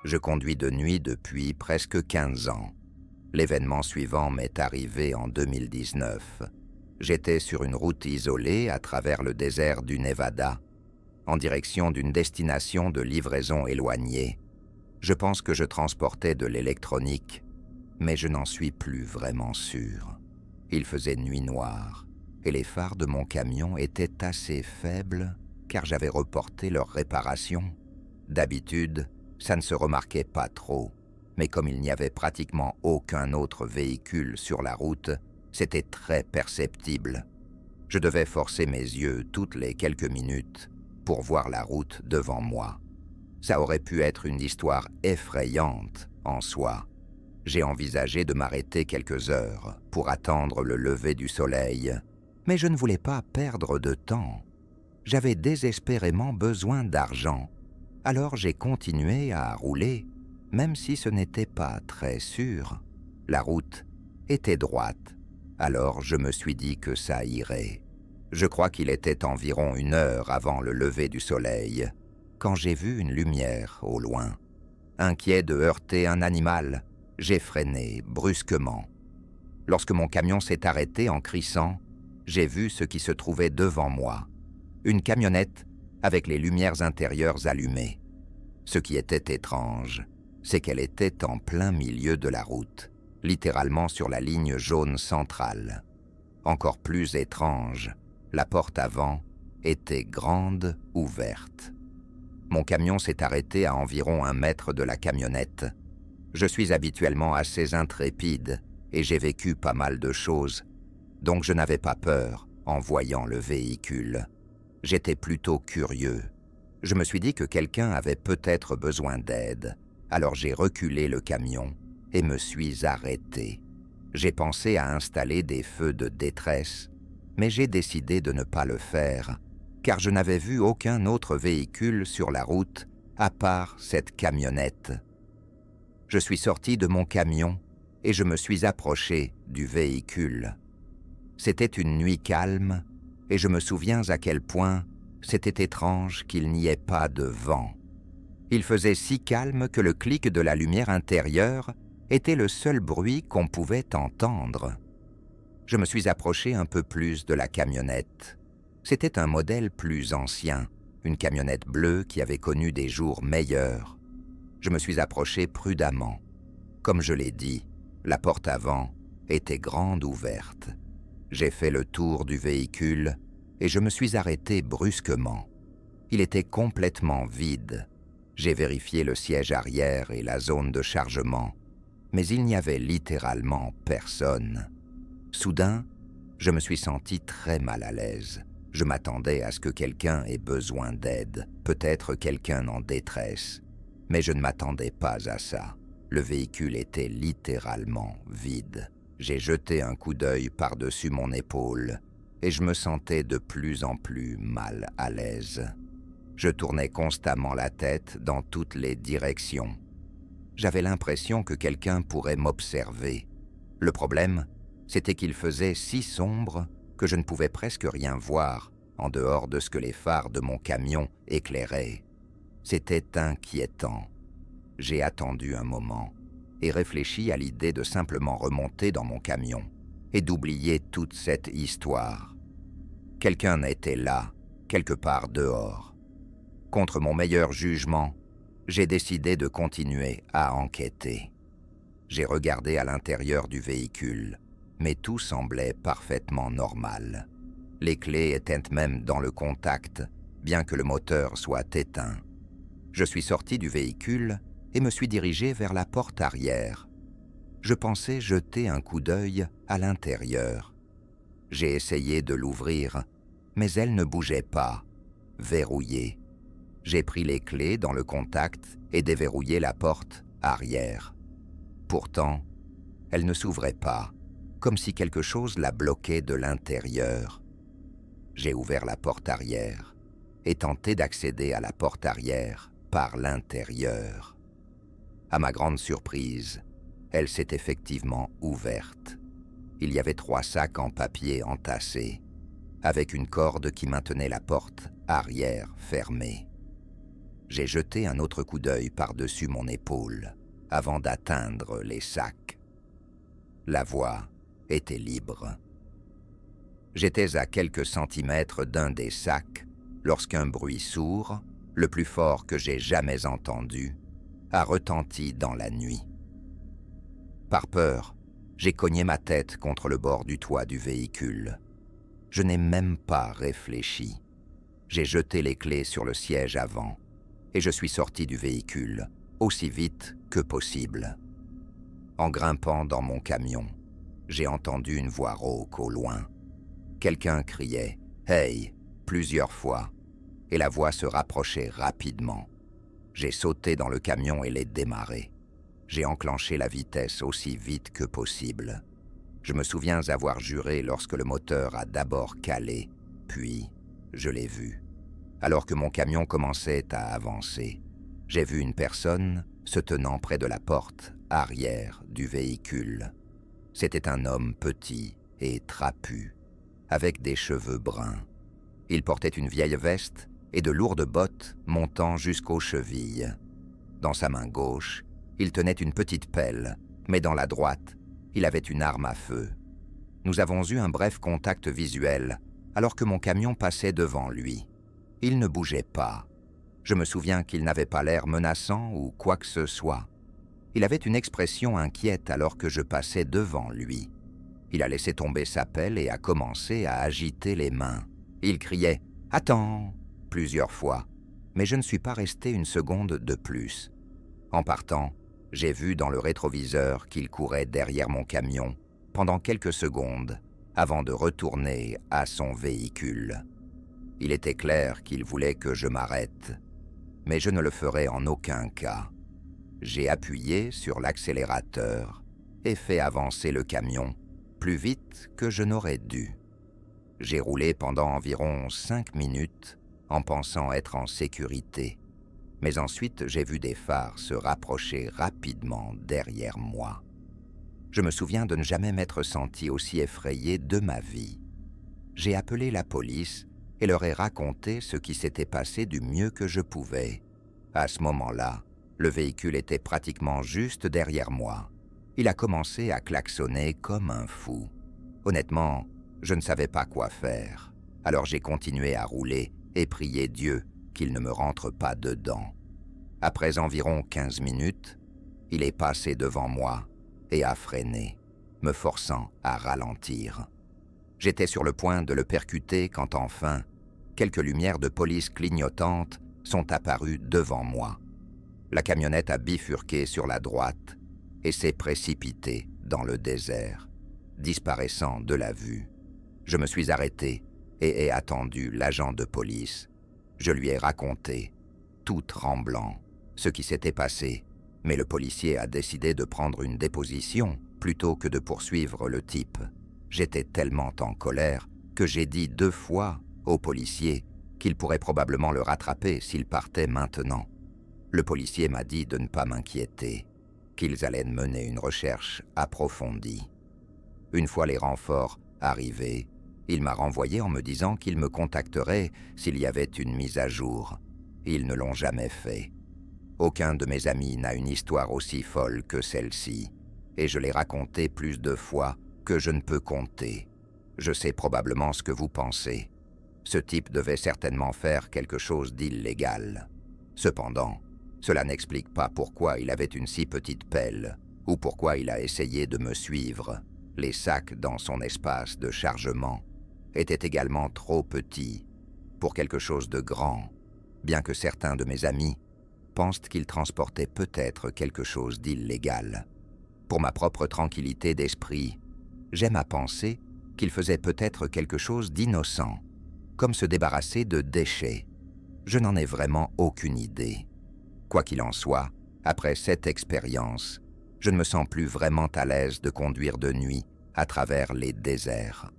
Je conduis de nuit depuis presque 15 ans. L'événement suivant m'est arrivé en 2019. J'étais sur une route isolée à travers le désert du Nevada, en direction d'une destination de livraison éloignée. Je pense que je transportais de l'électronique, mais je n'en suis plus vraiment sûr. Il faisait nuit noire, et les phares de mon camion étaient assez faibles car j'avais reporté leur réparation. D'habitude, ça ne se remarquait pas trop, mais comme il n'y avait pratiquement aucun autre véhicule sur la route, c'était très perceptible. Je devais forcer mes yeux toutes les quelques minutes pour voir la route devant moi. Ça aurait pu être une histoire effrayante en soi. J'ai envisagé de m'arrêter quelques heures pour attendre le lever du soleil, mais je ne voulais pas perdre de temps. J'avais désespérément besoin d'argent, alors j'ai continué à rouler, même si ce n'était pas très sûr. La route était droite, alors je me suis dit que ça irait. Je crois qu'il était environ 1 heure avant le lever du soleil, quand j'ai vu une lumière au loin. Inquiet de heurter un animal, j'ai freiné brusquement. Lorsque mon camion s'est arrêté en crissant, j'ai vu ce qui se trouvait devant moi. Une camionnette avec les lumières intérieures allumées. Ce qui était étrange, c'est qu'elle était en plein milieu de la route, littéralement sur la ligne jaune centrale. Encore plus étrange, la porte avant était grande ouverte. Mon camion s'est arrêté à environ 1 mètre de la camionnette. Je suis habituellement assez intrépide et j'ai vécu pas mal de choses, donc je n'avais pas peur en voyant le véhicule. J'étais plutôt curieux. Je me suis dit que quelqu'un avait peut-être besoin d'aide, alors j'ai reculé le camion et me suis arrêté. J'ai pensé à installer des feux de détresse, mais j'ai décidé de ne pas le faire, car je n'avais vu aucun autre véhicule sur la route à part cette camionnette. Je suis sorti de mon camion et je me suis approché du véhicule. C'était une nuit calme et je me souviens à quel point c'était étrange qu'il n'y ait pas de vent. Il faisait si calme que le clic de la lumière intérieure était le seul bruit qu'on pouvait entendre. Je me suis approché un peu plus de la camionnette. C'était un modèle plus ancien, une camionnette bleue qui avait connu des jours meilleurs. Je me suis approché prudemment. Comme je l'ai dit, la porte avant était grande ouverte. J'ai fait le tour du véhicule et je me suis arrêté brusquement. Il était complètement vide. J'ai vérifié le siège arrière et la zone de chargement, mais il n'y avait littéralement personne. Soudain, je me suis senti très mal à l'aise. Je m'attendais à ce que quelqu'un ait besoin d'aide, peut-être quelqu'un en détresse. Mais je ne m'attendais pas à ça. Le véhicule était littéralement vide. J'ai jeté un coup d'œil par-dessus mon épaule et je me sentais de plus en plus mal à l'aise. Je tournais constamment la tête dans toutes les directions. J'avais l'impression que quelqu'un pourrait m'observer. Le problème, c'était qu'il faisait si sombre que je ne pouvais presque rien voir en dehors de ce que les phares de mon camion éclairaient. C'était inquiétant. J'ai attendu un moment et réfléchi à l'idée de simplement remonter dans mon camion et d'oublier toute cette histoire. Quelqu'un était là, quelque part dehors. Contre mon meilleur jugement, j'ai décidé de continuer à enquêter. J'ai regardé à l'intérieur du véhicule, mais tout semblait parfaitement normal. Les clés étaient même dans le contact, bien que le moteur soit éteint. Je suis sorti du véhicule et me suis dirigé vers la porte arrière. Je pensais jeter un coup d'œil à l'intérieur. J'ai essayé de l'ouvrir, mais elle ne bougeait pas, verrouillée. J'ai pris les clés dans le contact et déverrouillé la porte arrière. Pourtant, elle ne s'ouvrait pas, comme si quelque chose la bloquait de l'intérieur. J'ai ouvert la porte arrière et tenté d'accéder à la porte arrière par l'intérieur. À ma grande surprise, elle s'est effectivement ouverte. Il y avait 3 sacs en papier entassés, avec une corde qui maintenait la porte arrière fermée. J'ai jeté un autre coup d'œil par-dessus mon épaule avant d'atteindre les sacs. La voie était libre. J'étais à quelques centimètres d'un des sacs lorsqu'un bruit sourd, le plus fort que j'ai jamais entendu, a retenti dans la nuit. Par peur, j'ai cogné ma tête contre le bord du toit du véhicule. Je n'ai même pas réfléchi. J'ai jeté les clés sur le siège avant et je suis sorti du véhicule aussi vite que possible. En grimpant dans mon camion, j'ai entendu une voix rauque au loin. Quelqu'un criait « Hey !» plusieurs fois et la voix se rapprochait rapidement. J'ai sauté dans le camion et l'ai démarré. J'ai enclenché la vitesse aussi vite que possible. Je me souviens avoir juré lorsque le moteur a d'abord calé, puis je l'ai vu. Alors que mon camion commençait à avancer, j'ai vu une personne se tenant près de la porte arrière du véhicule. C'était un homme petit et trapu, avec des cheveux bruns. Il portait une vieille veste et de lourdes bottes montant jusqu'aux chevilles. Dans sa main gauche, il tenait une petite pelle, mais dans la droite, il avait une arme à feu. Nous avons eu un bref contact visuel alors que mon camion passait devant lui. Il ne bougeait pas. Je me souviens qu'il n'avait pas l'air menaçant ou quoi que ce soit. Il avait une expression inquiète alors que je passais devant lui. Il a laissé tomber sa pelle et a commencé à agiter les mains. Il criait « Attends !» plusieurs fois, mais je ne suis pas resté une seconde de plus. En partant, j'ai vu dans le rétroviseur qu'il courait derrière mon camion pendant quelques secondes avant de retourner à son véhicule. Il était clair qu'il voulait que je m'arrête, mais je ne le ferai en aucun cas. J'ai appuyé sur l'accélérateur et fait avancer le camion plus vite que je n'aurais dû. J'ai roulé pendant environ 5 minutes en pensant être en sécurité, mais ensuite j'ai vu des phares se rapprocher rapidement derrière moi. Je me souviens de ne jamais m'être senti aussi effrayé de ma vie. J'ai appelé la police et leur ai raconté ce qui s'était passé du mieux que je pouvais. À ce moment-là, le véhicule était pratiquement juste derrière moi. Il a commencé à klaxonner comme un fou. Honnêtement, je ne savais pas quoi faire. Alors j'ai continué à rouler et prié Dieu qu'il ne me rentre pas dedans. Après environ 15 minutes, il est passé devant moi et a freiné, me forçant à ralentir. J'étais sur le point de le percuter quand enfin, quelques lumières de police clignotantes sont apparues devant moi. La camionnette a bifurqué sur la droite et s'est précipitée dans le désert, disparaissant de la vue. Je me suis arrêté et ai attendu l'agent de police. Je lui ai raconté, tout tremblant, ce qui s'était passé, mais le policier a décidé de prendre une déposition plutôt que de poursuivre le type. J'étais tellement en colère que j'ai dit 2 fois au policier qu'il pourrait probablement le rattraper s'il partait maintenant. Le policier m'a dit de ne pas m'inquiéter, qu'ils allaient mener une recherche approfondie. Une fois les renforts arrivés, il m'a renvoyé en me disant qu'il me contacterait s'il y avait une mise à jour. Ils ne l'ont jamais fait. Aucun de mes amis n'a une histoire aussi folle que celle-ci, et je l'ai racontée plus de fois que je ne peux compter. Je sais probablement ce que vous pensez. Ce type devait certainement faire quelque chose d'illégal. Cependant, cela n'explique pas pourquoi il avait une si petite pelle, ou pourquoi il a essayé de me suivre. Les sacs dans son espace de chargement étaient également trop petits pour quelque chose de grand, bien que certains de mes amis pensent qu'il transportait peut-être quelque chose d'illégal. Pour ma propre tranquillité d'esprit, j'aime à penser qu'il faisait peut-être quelque chose d'innocent, comme se débarrasser de déchets. Je n'en ai vraiment aucune idée. Quoi qu'il en soit, après cette expérience, je ne me sens plus vraiment à l'aise de conduire de nuit à travers les déserts.